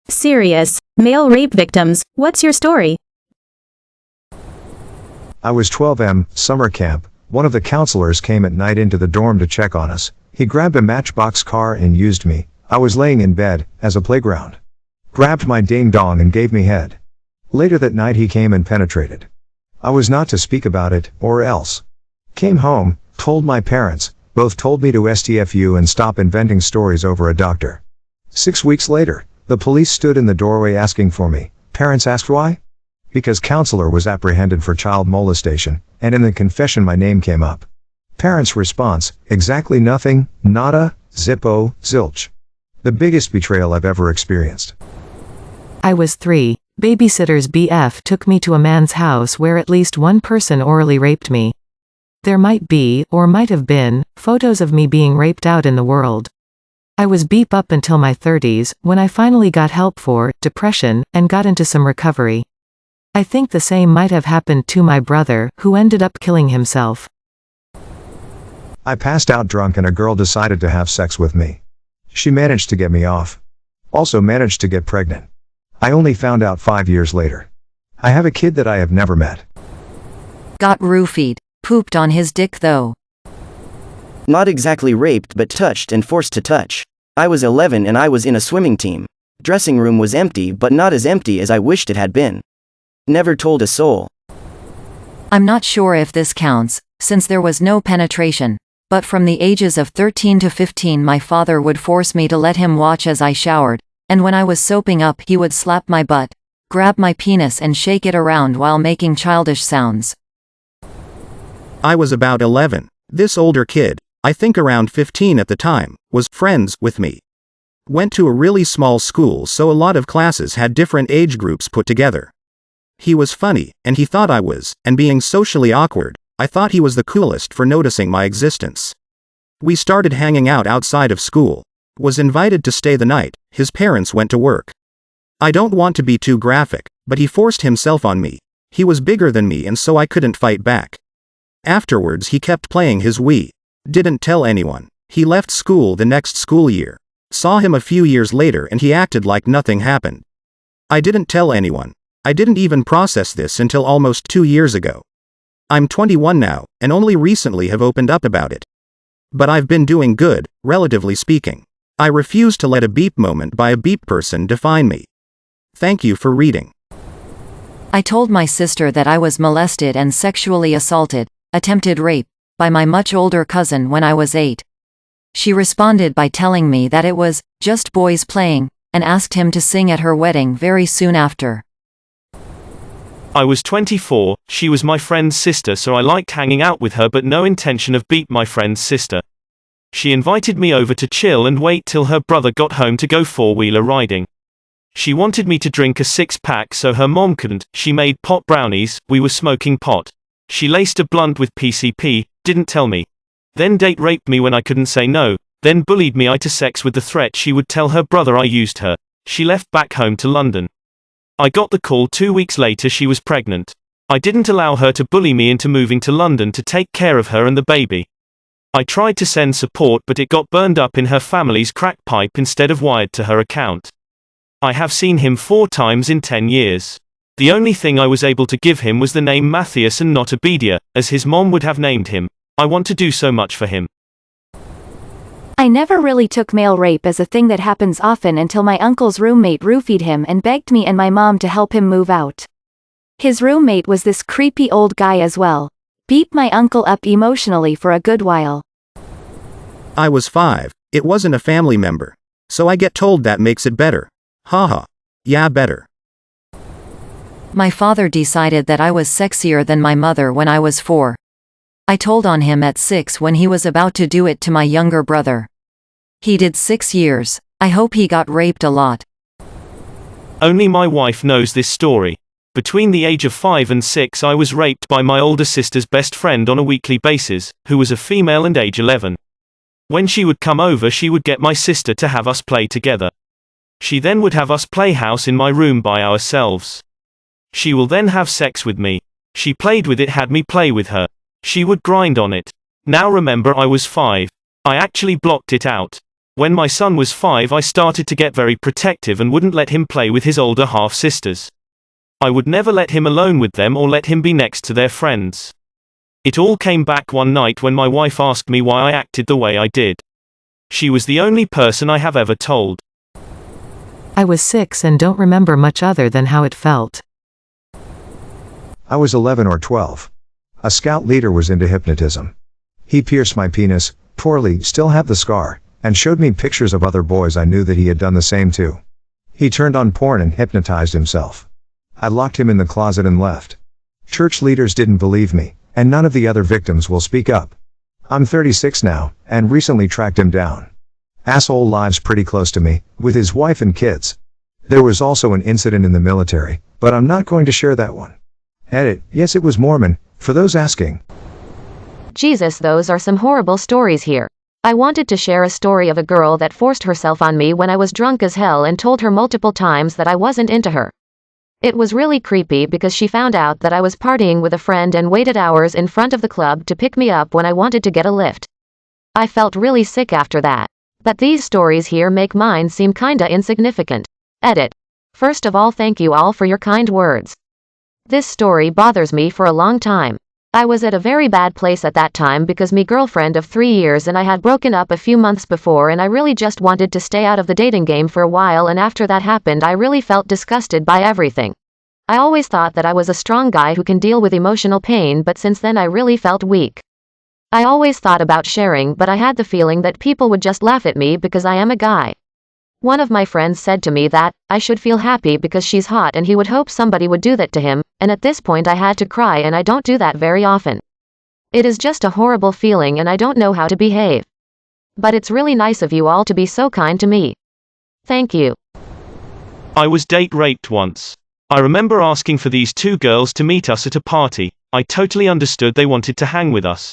Serious. Male rape victims, what's your story? I was 12 summer camp. One of the counselors came at night into the dorm to check on us. He grabbed a Matchbox car and used me. I was laying in bed, as a playground. Grabbed my ding-dong and gave me head. Later that night he came and penetrated. I was not to speak about it, or else. Came home, told my parents, both told me to STFU and stop inventing stories over a doctor. 6 weeks later, the police stood in the doorway asking for me. Parents asked why? Because counselor was apprehended for child molestation, and in the confession my name came up. Parents' response, exactly nothing, nada, zippo, zilch. The biggest betrayal I've ever experienced. I was 3. Babysitter's BF took me to a man's house where at least one person orally raped me. There might be, or might have been, photos of me being raped out in the world. I was beep up until my 30s, when I finally got help for depression, and got into some recovery. I think the same might have happened to my brother, who ended up killing himself. I passed out drunk and a girl decided to have sex with me. She managed to get me off. Also managed to get pregnant. I only found out 5 years later. I have a kid that I have never met. Got roofied. Pooped on his dick though. Not exactly raped but touched and forced to touch. I was 11 and I was in a swimming team. Dressing room was empty but not as empty as I wished it had been. Never told a soul. I'm not sure if this counts, since there was no penetration. But from the ages of 13 to 15 my father would force me to let him watch as I showered, and when I was soaping up he would slap my butt, grab my penis and shake it around while making childish sounds. I was about 11. This older kid, I think around 15 at the time, was friends with me. Went to a really small school so a lot of classes had different age groups put together. He was funny, and he thought I was, and being socially awkward, I thought he was the coolest for noticing my existence. We started hanging out outside of school. Was invited to stay the night. His parents went to work. I don't want to be too graphic, but he forced himself on me. He was bigger than me and so I couldn't fight back. Afterwards he kept playing his Wii. Didn't tell anyone. He left school the next school year. Saw him a few years later and he acted like nothing happened. I didn't tell anyone. I didn't even process this until almost 2 years ago. I'm 21 now, and only recently have opened up about it. But I've been doing good, relatively speaking. I refuse to let a beep moment by a beep person define me. Thank you for reading. I told my sister that I was molested and sexually assaulted, attempted rape, by my much older cousin when I was 8. She responded by telling me that it was just boys playing, and asked him to sing at her wedding very soon after. I was 24, she was my friend's sister so I liked hanging out with her but no intention of beat my friend's sister. She invited me over to chill and wait till her brother got home to go four-wheeler riding. She wanted me to drink a 6-pack so her mom couldn't. She made pot brownies, we were smoking pot. She laced a blunt with PCP, didn't tell me. Then date raped me when I couldn't say no, then bullied me into sex with the threat she would tell her brother I used her. She left back home to London. I got the call 2 weeks later she was pregnant. I didn't allow her to bully me into moving to London to take care of her and the baby. I tried to send support but it got burned up in her family's crack pipe instead of wired to her account. I have seen him 4 times in 10 years. The only thing I was able to give him was the name Matthias and not Abedia, as his mom would have named him. I want to do so much for him. I never really took male rape as a thing that happens often until my uncle's roommate roofied him and begged me and my mom to help him move out. His roommate was this creepy old guy as well. Beat my uncle up emotionally for a good while. I was 5. It wasn't a family member. So I get told that makes it better. Haha. Yeah, better. My father decided that I was sexier than my mother when I was 4. I told on him at 6 when he was about to do it to my younger brother. He did 6 years. I hope he got raped a lot. Only my wife knows this story. Between the age of 5 and 6 I was raped by my older sister's best friend on a weekly basis, who was a female and age 11. When she would come over she would get my sister to have us play together. She then would have us play house in my room by ourselves. She will then have sex with me. She played with it, had me play with her. She would grind on it. Now remember I was 5. I actually blocked it out. When my son was 5, I started to get very protective and wouldn't let him play with his older half-sisters. I would never let him alone with them or let him be next to their friends. It all came back one night when my wife asked me why I acted the way I did. She was the only person I have ever told. I was 6 and don't remember much other than how it felt. I was 11 or 12. A scout leader was into hypnotism. He pierced my penis, poorly, still have the scar, and showed me pictures of other boys I knew that he had done the same to. He turned on porn and hypnotized himself. I locked him in the closet and left. Church leaders didn't believe me, and none of the other victims will speak up. I'm 36 now, and recently tracked him down. Asshole lives pretty close to me, with his wife and kids. There was also an incident in the military, but I'm not going to share that one. Edit, yes, it was Mormon, for those asking. Jesus, those are some horrible stories here. I wanted to share a story of a girl that forced herself on me when I was drunk as hell and told her multiple times that I wasn't into her. It was really creepy because she found out that I was partying with a friend and waited hours in front of the club to pick me up when I wanted to get a lift. I felt really sick after that. But these stories here make mine seem kinda insignificant. Edit. First of all, thank you all for your kind words. This story bothers me for a long time. I was at a very bad place at that time because me girlfriend of 3 years and I had broken up a few months before, and I really just wanted to stay out of the dating game for a while, and after that happened I really felt disgusted by everything. I always thought that I was a strong guy who can deal with emotional pain, but since then I really felt weak. I always thought about sharing, but I had the feeling that people would just laugh at me because I am a guy. One of my friends said to me that I should feel happy because she's hot, and he would hope somebody would do that to him, and at this point I had to cry, and I don't do that very often. It is just a horrible feeling and I don't know how to behave. But it's really nice of you all to be so kind to me. Thank you. I was date raped once. I remember asking for these 2 girls to meet us at a party. I totally understood they wanted to hang with us.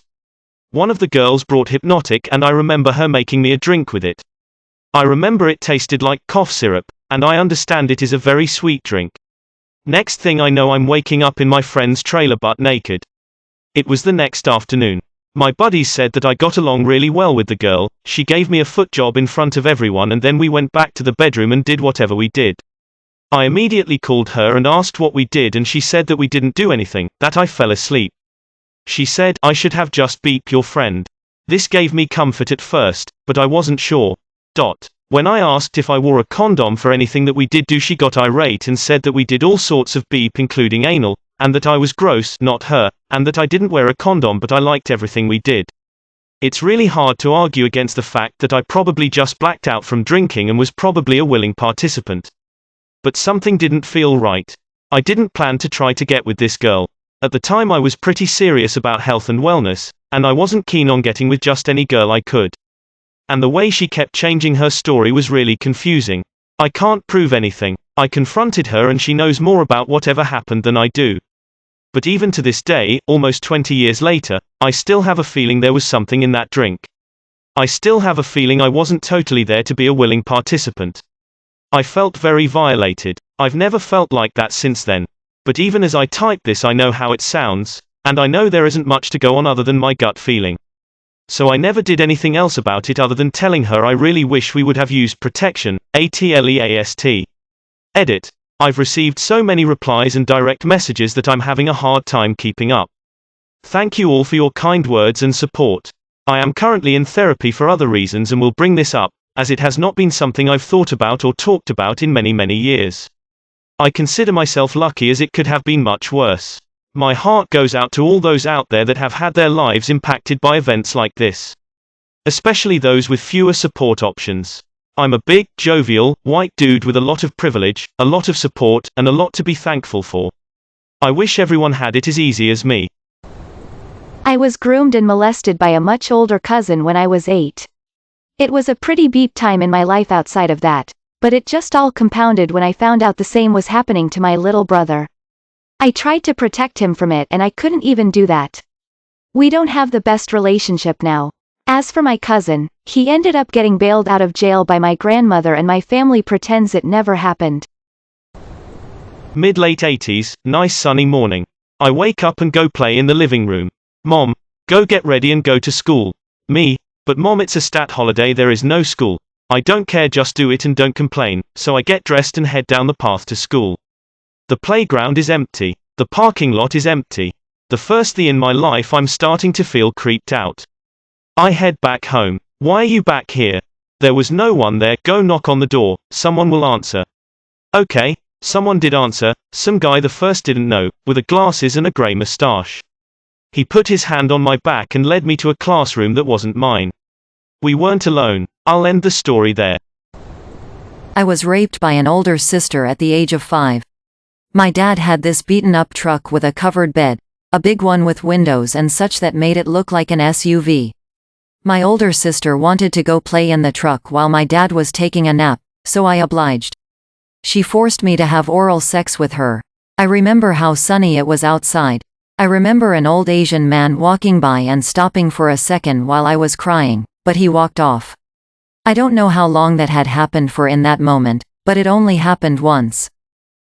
One of the girls brought Hypnotic and I remember her making me a drink with it. I remember it tasted like cough syrup, and I understand it is a very sweet drink. Next thing I know, I'm waking up in my friend's trailer butt naked. It was the next afternoon. My buddies said that I got along really well with the girl. She gave me a foot job in front of everyone, and then we went back to the bedroom and did whatever we did. I immediately called her and asked what we did, and she said that we didn't do anything, that I fell asleep. She said I should have just beeped your friend. This gave me comfort at first, but I wasn't sure. When I asked if I wore a condom for anything that we did do, she got irate and said that we did all sorts of beep including anal, and that I was gross, not her, and that I didn't wear a condom but I liked everything we did. It's really hard to argue against the fact that I probably just blacked out from drinking and was probably a willing participant. But something didn't feel right. I didn't plan to try to get with this girl. At the time I was pretty serious about health and wellness, and I wasn't keen on getting with just any girl I could. And the way she kept changing her story was really confusing. I can't prove anything. I confronted her and she knows more about whatever happened than I do. But even to this day, almost 20 years later, I still have a feeling there was something in that drink. I still have a feeling I wasn't totally there to be a willing participant. I felt very violated. I've never felt like that since then. But even as I type this, I know how it sounds, and I know there isn't much to go on other than my gut feeling. So I never did anything else about it other than telling her I really wish we would have used protection, ATLEAST. Edit. I've received so many replies and direct messages that I'm having a hard time keeping up. Thank you all for your kind words and support. I am currently in therapy for other reasons and will bring this up, as it has not been something I've thought about or talked about in many years. I consider myself lucky, as it could have been much worse. My heart goes out to all those out there that have had their lives impacted by events like this. Especially those with fewer support options. I'm a big, jovial, white dude with a lot of privilege, a lot of support, and a lot to be thankful for. I wish everyone had it as easy as me. I was groomed and molested by a much older cousin when I was 8. It was a pretty beep time in my life outside of that, but it just all compounded when I found out the same was happening to my little brother. I tried to protect him from it and I couldn't even do that. We don't have the best relationship now. As for my cousin, he ended up getting bailed out of jail by my grandmother and my family pretends it never happened. Mid-late 80s, nice sunny morning. I wake up and go play in the living room. Mom, go get ready and go to school. Me, but Mom, it's a stat holiday, there is no school. I don't care, just do it and don't complain, so I get dressed and head down the path to school. The playground is empty. The parking lot is empty. The first day in my life I'm starting to feel creeped out. I head back home. Why are you back here? There was no one there. Go knock on the door, someone will answer. Okay, someone did answer, some guy the first didn't know, with glasses and a grey moustache. He put his hand on my back and led me to a classroom that wasn't mine. We weren't alone. I'll end the story there. I was raped by an older sister at the age of 5. My dad had this beaten-up truck with a covered bed, a big one with windows and such that made it look like an SUV. My older sister wanted to go play in the truck while my dad was taking a nap, so I obliged. She forced me to have oral sex with her. I remember how sunny it was outside. I remember an old Asian man walking by and stopping for a second while I was crying, but he walked off. I don't know how long that had happened for in that moment, but it only happened once.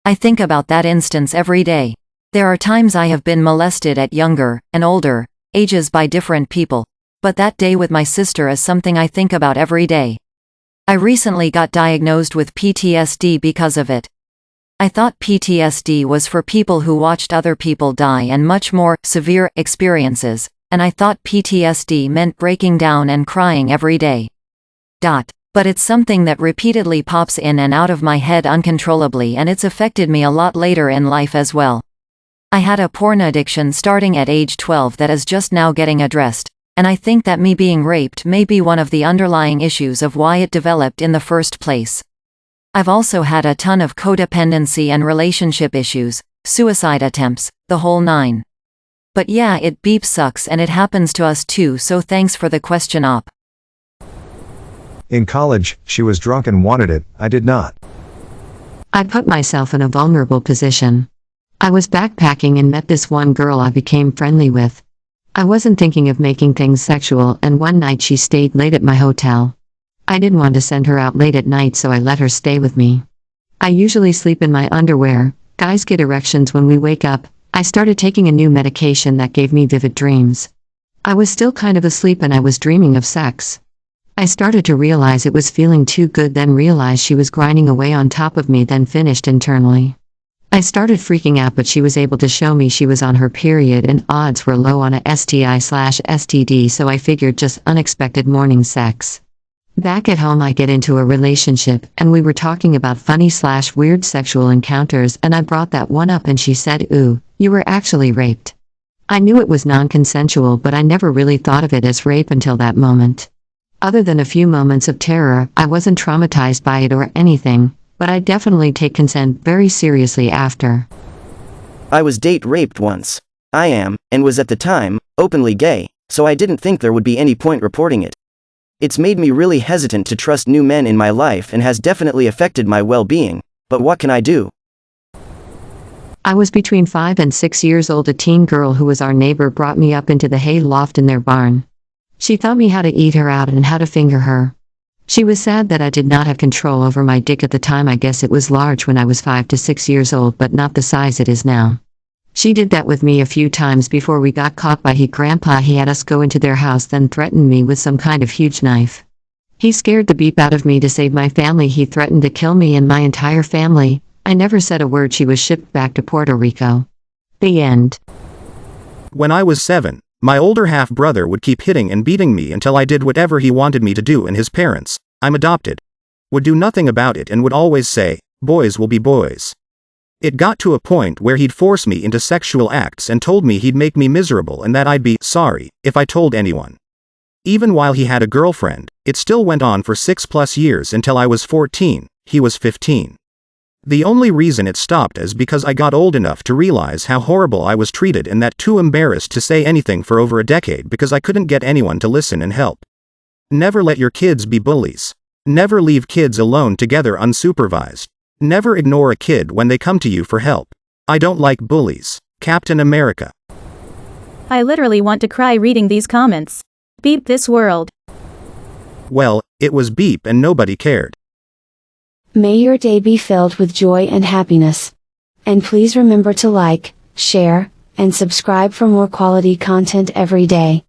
I think about that instance every day. There are times I have been molested at younger and older ages by different people, but that day with my sister is something I think about every day. I recently got diagnosed with PTSD because of it. I thought PTSD was for people who watched other people die and much more severe experiences, and I thought PTSD meant breaking down and crying every day. But it's something that repeatedly pops in and out of my head uncontrollably, and it's affected me a lot later in life as well. I had a porn addiction starting at age 12 that is just now getting addressed, and I think that me being raped may be one of the underlying issues of why it developed in the first place. I've also had a ton of codependency and relationship issues, suicide attempts, the whole nine. But yeah, it beep sucks and it happens to us too, so thanks for the question, op. In college, she was drunk and wanted it, I did not. I put myself in a vulnerable position. I was backpacking and met this one girl I became friendly with. I wasn't thinking of making things sexual, and one night she stayed late at my hotel. I didn't want to send her out late at night, so I let her stay with me. I usually sleep in my underwear. Guys get erections when we wake up. I started taking a new medication that gave me vivid dreams. I was still kind of asleep and I was dreaming of sex. I started to realize it was feeling too good, then realized she was grinding away on top of me, then finished internally. I started freaking out, but she was able to show me she was on her period and odds were low on a STI/STD, so I figured just unexpected morning sex. Back at home I get into a relationship and we were talking about funny/weird sexual encounters, and I brought that one up and she said, "Ooh, you were actually raped." I knew it was non-consensual, but I never really thought of it as rape until that moment. Other than a few moments of terror, I wasn't traumatized by it or anything, but I definitely take consent very seriously after. I was date raped once. I am, and was at the time, openly gay, so I didn't think there would be any point reporting it. It's made me really hesitant to trust new men in my life and has definitely affected my well-being, but what can I do? I was between 5 and 6 years old. A teen girl who was our neighbor brought me up into the hay loft in their barn. She taught me how to eat her out and how to finger her. She was sad that I did not have control over my dick at the time. I guess it was large when I was 5 to 6 years old, but not the size it is now. She did that with me a few times before we got caught by grandpa. He had us go into their house, then threatened me with some kind of huge knife. He scared the beep out of me to save my family. He threatened to kill me and my entire family. I never said a word. She was shipped back to Puerto Rico. The end. When I was 7, my older half-brother would keep hitting and beating me until I did whatever he wanted me to do, and his parents, I'm adopted, would do nothing about it and would always say, "Boys will be boys." It got to a point where he'd force me into sexual acts and told me he'd make me miserable and that I'd be sorry if I told anyone. Even while he had a girlfriend, it still went on for 6+ years until I was 14, he was 15. The only reason it stopped is because I got old enough to realize how horrible I was treated and that too embarrassed to say anything for over a decade because I couldn't get anyone to listen and help. Never let your kids be bullies. Never leave kids alone together unsupervised. Never ignore a kid when they come to you for help. I don't like bullies. Captain America. I literally want to cry reading these comments. Beep this world. Well, it was beep and nobody cared. May your day be filled with joy and happiness. And please remember to like, share, and subscribe for more quality content every day.